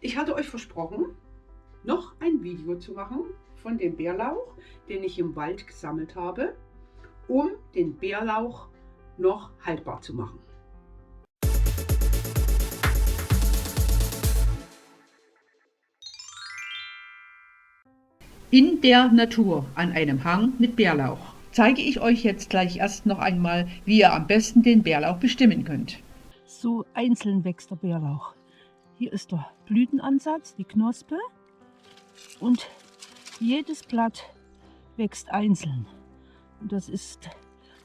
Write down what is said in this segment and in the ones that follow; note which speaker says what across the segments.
Speaker 1: Ich hatte euch versprochen, noch ein Video zu machen von dem Bärlauch, den ich im Wald gesammelt habe, um den Bärlauch noch haltbar zu machen. In der Natur an einem Hang mit Bärlauch zeige ich euch jetzt gleich erst noch einmal, wie ihr am besten den Bärlauch bestimmen könnt.
Speaker 2: So einzeln wächst der Bärlauch. Hier ist der Blütenansatz, die Knospe, und jedes Blatt wächst einzeln. Und das ist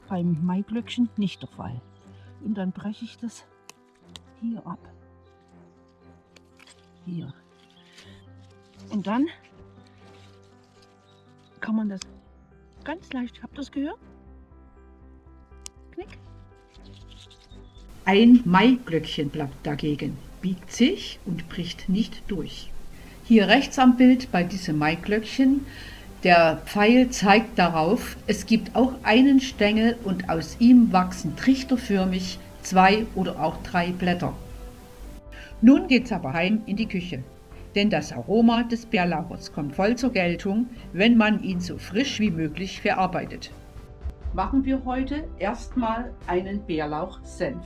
Speaker 2: beim Maiglöckchen nicht der Fall. Und dann breche ich das hier ab. Hier. Und dann kann man das ganz leicht, habt ihr das gehört? Knick.
Speaker 1: Ein Maiglöckchenblatt dagegen biegt sich und bricht nicht durch. Hier rechts am Bild bei diesem Maiglöckchen, der Pfeil zeigt darauf, es gibt auch einen Stängel und aus ihm wachsen trichterförmig 2 oder auch 3 Blätter. Nun geht's aber heim in die Küche, denn das Aroma des Bärlauches kommt voll zur Geltung, wenn man ihn so frisch wie möglich verarbeitet. Machen wir heute erstmal einen Bärlauchsenf.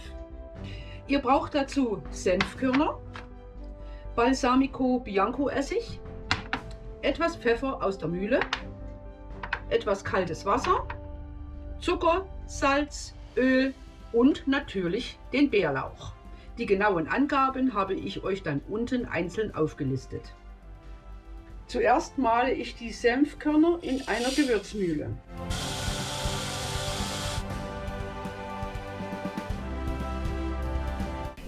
Speaker 1: Ihr braucht dazu Senfkörner, Balsamico Bianco Essig, etwas Pfeffer aus der Mühle, etwas kaltes Wasser, Zucker, Salz, Öl und natürlich den Bärlauch. Die genauen Angaben habe ich euch dann unten einzeln aufgelistet. Zuerst male ich die Senfkörner in einer Gewürzmühle.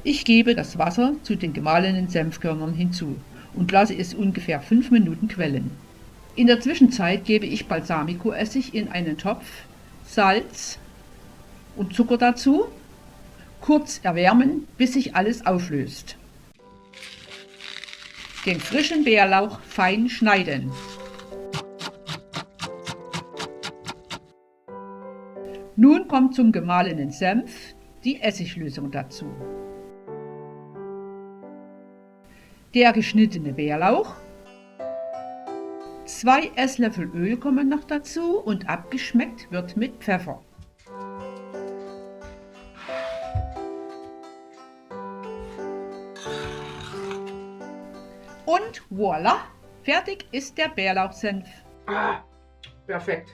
Speaker 1: Ich gebe das Wasser zu den gemahlenen Senfkörnern hinzu und lasse es ungefähr 5 Minuten quellen. In der Zwischenzeit gebe ich Balsamico-Essig in einen Topf, Salz und Zucker dazu, kurz erwärmen, bis sich alles auflöst. Den frischen Bärlauch fein schneiden. Nun kommt zum gemahlenen Senf die Essiglösung dazu. Der geschnittene Bärlauch, 2 Esslöffel Öl kommen noch dazu und abgeschmeckt wird mit Pfeffer. Und voilà, fertig ist der Bärlauchsenf. Ah, perfekt.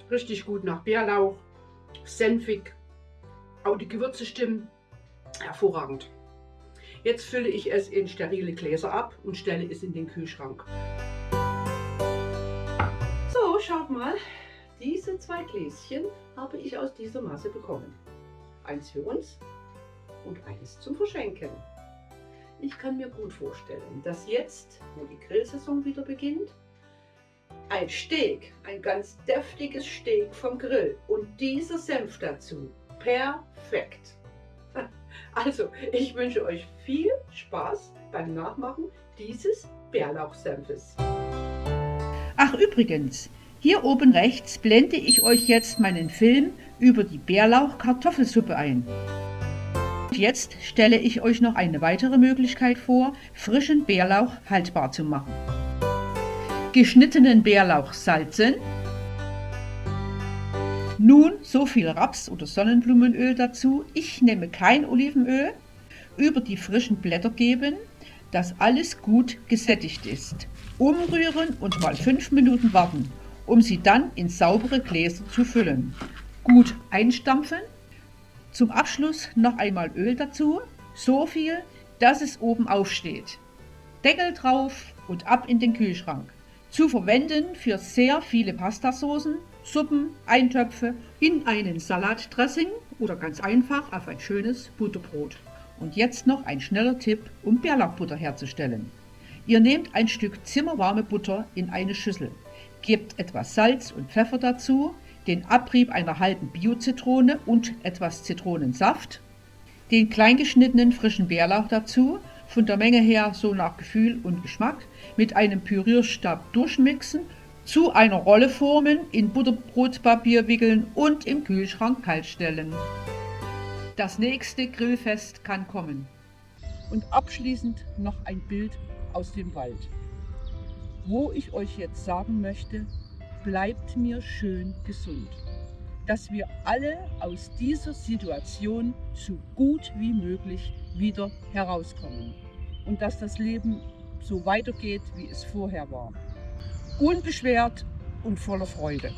Speaker 1: Richtig gut nach Bärlauch, senfig, auch die Gewürze stimmen, hervorragend. Jetzt fülle ich es in sterile Gläser ab und stelle es in den Kühlschrank. So, schaut mal, diese 2 Gläschen habe ich aus dieser Masse bekommen. Eins für uns und eines zum Verschenken. Ich kann mir gut vorstellen, dass jetzt, wo die Grillsaison wieder beginnt, ein Steak, ein ganz deftiges Steak vom Grill und dieser Senf dazu, perfekt. Also, ich wünsche euch viel Spaß beim Nachmachen dieses Bärlauchsenfes. Ach übrigens, hier oben rechts blende ich euch jetzt meinen Film über die Bärlauch-Kartoffelsuppe ein. Und jetzt stelle ich euch noch eine weitere Möglichkeit vor, frischen Bärlauch haltbar zu machen. Geschnittenen Bärlauch salzen. Nun so viel Raps- oder Sonnenblumenöl dazu. Ich nehme kein Olivenöl. Über die frischen Blätter geben, dass alles gut gesättigt ist. Umrühren und mal 5 Minuten warten, um sie dann in saubere Gläser zu füllen. Gut einstampfen. Zum Abschluss noch einmal Öl dazu, so viel, dass es oben aufsteht. Deckel drauf und ab in den Kühlschrank. Zu verwenden für sehr viele Pastasoßen, Suppen, Eintöpfe, in einen Salatdressing oder ganz einfach auf ein schönes Butterbrot. Und jetzt noch ein schneller Tipp, um Bärlauchbutter herzustellen. Ihr nehmt ein Stück zimmerwarme Butter in eine Schüssel, gebt etwas Salz und Pfeffer dazu, den Abrieb einer halben Bio-Zitrone und etwas Zitronensaft, den kleingeschnittenen frischen Bärlauch dazu, von der Menge her so nach Gefühl und Geschmack, mit einem Pürierstab durchmixen, zu einer Rolle formen, in Butterbrotpapier wickeln und im Kühlschrank kalt stellen. Das nächste Grillfest kann kommen.
Speaker 2: Und abschließend noch ein Bild aus dem Wald. Wo ich euch jetzt sagen möchte, bleibt mir schön gesund, dass wir alle aus dieser Situation so gut wie möglich wieder herauskommen und dass das Leben so weitergeht, wie es vorher war. Unbeschwert und voller Freude.